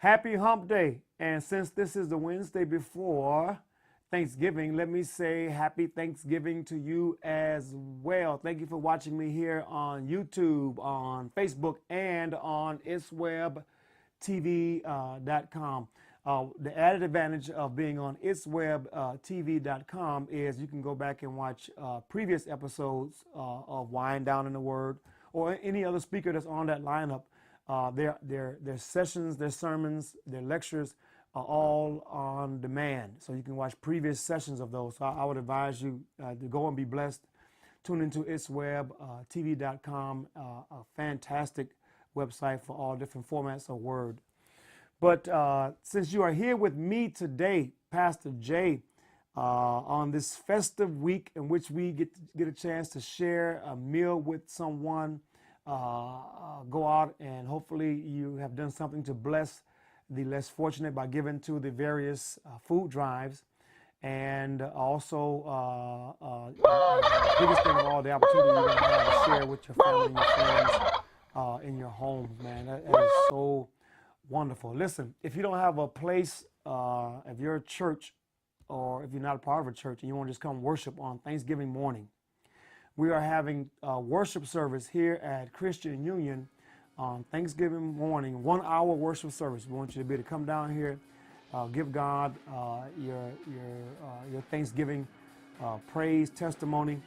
Happy Hump Day. And since this is the Wednesday before Thanksgiving, let me say happy Thanksgiving to you as well. Thank you for watching me here on YouTube, on Facebook, and on ItsWebTV.com. The added advantage of being on ItsWebTV.com is you can go back and watch previous episodes of Wind Down in the Word or any other speaker that's on that lineup. Their sessions, their sermons, their lectures are all on demand. So you can watch previous sessions of those. So I would advise you to go and be blessed. Tune into ItsWebTV.com, a fantastic website for all different formats of word. But since you are here with me today, Pastor Jay, on this festive week in which we get a chance to share a meal with someone, go out and hopefully you have done something to bless the less fortunate by giving to the various food drives, and also the biggest thing of all, the opportunity you're going to have to share with your family and your friends in your homes, man. That is so wonderful. Listen, if you don't have a place, if you're a church or if you're not a part of a church and you want to just come worship on Thanksgiving morning, we are having a worship service here at Christian Union on Thanksgiving morning, 1 hour worship service. We want you to be able to come down here, give God your Thanksgiving praise, testimony,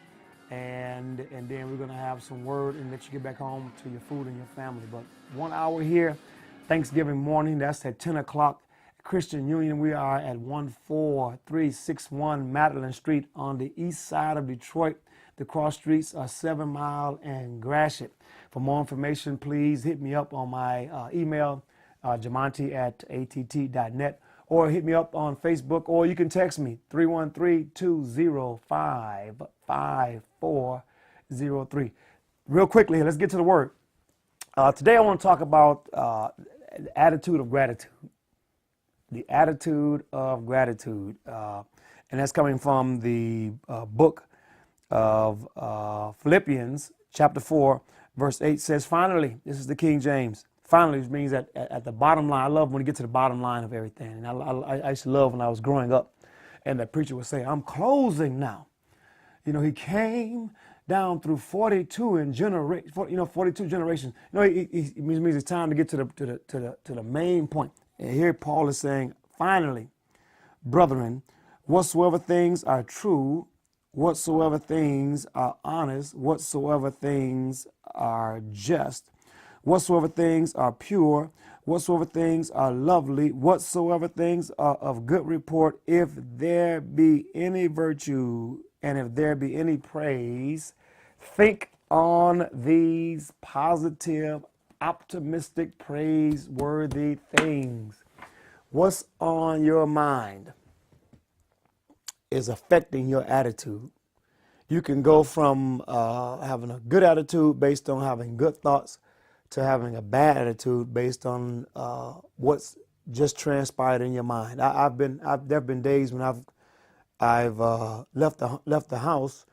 and then we're going to have some word and let you get back home to your food and your family. But 1 hour here, Thanksgiving morning, that's at 10 o'clock. Christian Union, we are at 14361 Madeline Street on the east side of Detroit. The cross streets are 7 Mile and Gratiot. For more information, please hit me up on my email, Jamonty@att.net, or hit me up on Facebook, or you can text me, 313-205-5403. Real quickly, let's get to the word. Today I want to talk about the attitude of gratitude. The attitude of gratitude. And that's coming from the book of Philippians, chapter 4, verse 8 says, finally, this is the King James. Finally, which means that at the bottom line, I love when you get to the bottom line of everything. And I used to love when I was growing up and the preacher would say, I'm closing now. You know, he came down through 42 generations. You know, it means it's time to get to the main point. And here Paul is saying, finally, brethren, whatsoever things are true, whatsoever things are honest, whatsoever things are just, whatsoever things are pure, whatsoever things are lovely, whatsoever things are of good report, if there be any virtue and if there be any praise, think on these positive, optimistic, praiseworthy things. What's on your mind is affecting your attitude. You can go from having a good attitude based on having good thoughts to having a bad attitude based on what's just transpired in your mind. There have been days when I've left the house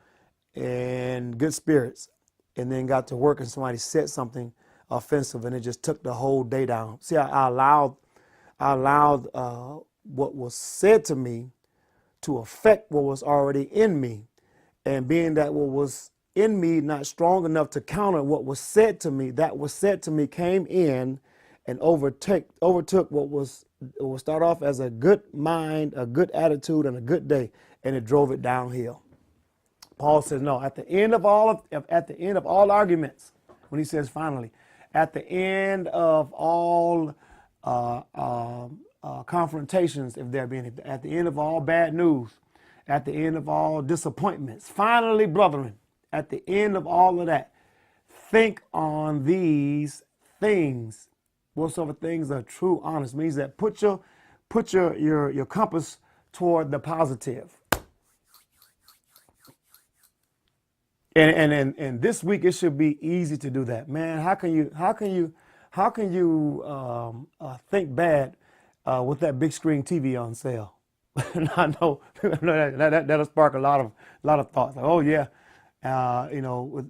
in good spirits and then got to work and somebody said something offensive and it just took the whole day down. See, I allowed what was said to me to affect what was already in me. And being that what was in me not strong enough to counter what was said to me, that was said to me came in and overtook what will start off as a good mind, a good attitude, and a good day, and it drove it downhill. Paul says, no, at the end of all arguments, when he says finally, at the end of all confrontations, if there be any, at the end of all bad news, at the end of all disappointments, finally, brethren, at the end of all of that, think on these things. Whatsoever things are true, honest, means that put your compass toward the positive. And this week it should be easy to do that, man. How can you think bad with that big screen TV on sale? I know that'll spark a lot of thoughts. Like, oh yeah, I know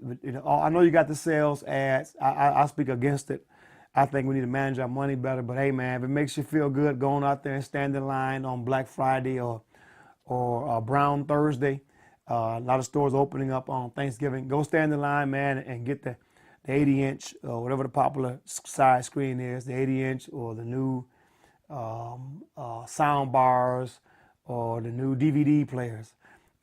you got the sales ads. I speak against it. I think we need to manage our money better. But hey, man, if it makes you feel good going out there and stand in line on Black Friday or Brown Thursday, a lot of stores opening up on Thanksgiving. Go stand in line, man, and get the 80-inch or whatever the popular size screen is, the 80-inch or the new sound bars or the new DVD players.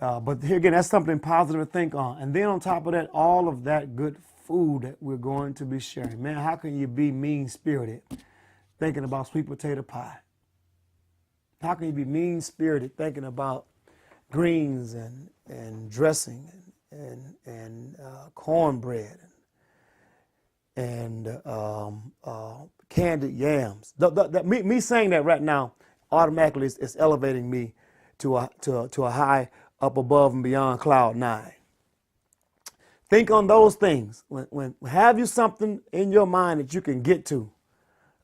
But here again, that's something positive to think on. And then on top of that, all of that good food that we're going to be sharing. Man, how can you be mean-spirited thinking about sweet potato pie? How can you be mean-spirited thinking about greens and dressing and cornbread and candied yams? Me saying that right now automatically is elevating me to a high up above and beyond cloud 9. Think on those things. When have you something in your mind that you can get to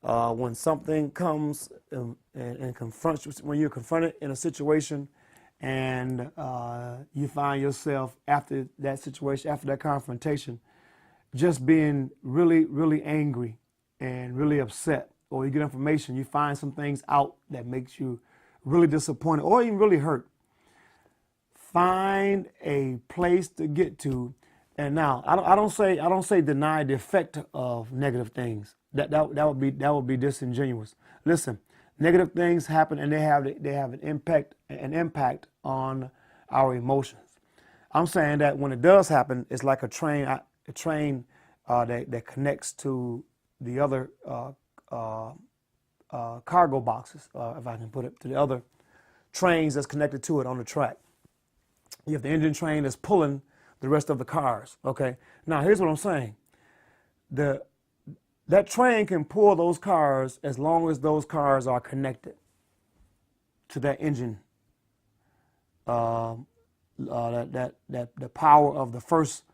when something comes and confronts you, when you're confronted in a situation and you find yourself after that situation, after that confrontation, just being really, really angry and really upset, or you get information, you find some things out that makes you really disappointed or even really hurt. Find a place to get to. And now I don't say deny the effect of negative things. That would be disingenuous. Listen, negative things happen and they have an impact on our emotions. I'm saying that when it does happen, it's like a train that connects to the other cargo boxes, if I can put it, to the other trains that's connected to it on the track. You have the engine train that's pulling the rest of the cars. Okay. Now here's what I'm saying. That train can pull those cars as long as those cars are connected to that engine. The power of the first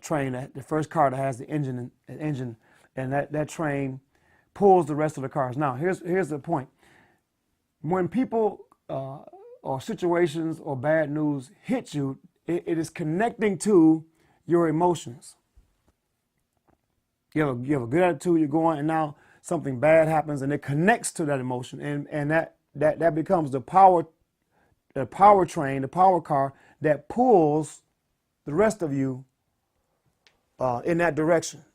train, the first car that has the engine, and that train pulls the rest of the cars. Now here's the point. When people or situations or bad news hit you, it is connecting to your emotions. You have a good attitude, you're going, and now something bad happens, and it connects to that emotion, and that becomes the power train, the power car that pulls the rest of you in that direction.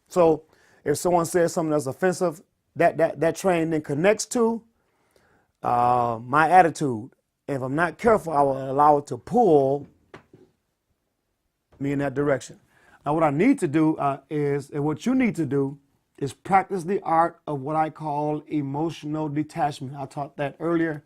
So if someone says something that's offensive, that train then connects to my attitude. If I'm not careful, I will allow it to pull me in that direction. Now, what I need to do and what you need to do is practice the art of what I call emotional detachment. I taught that earlier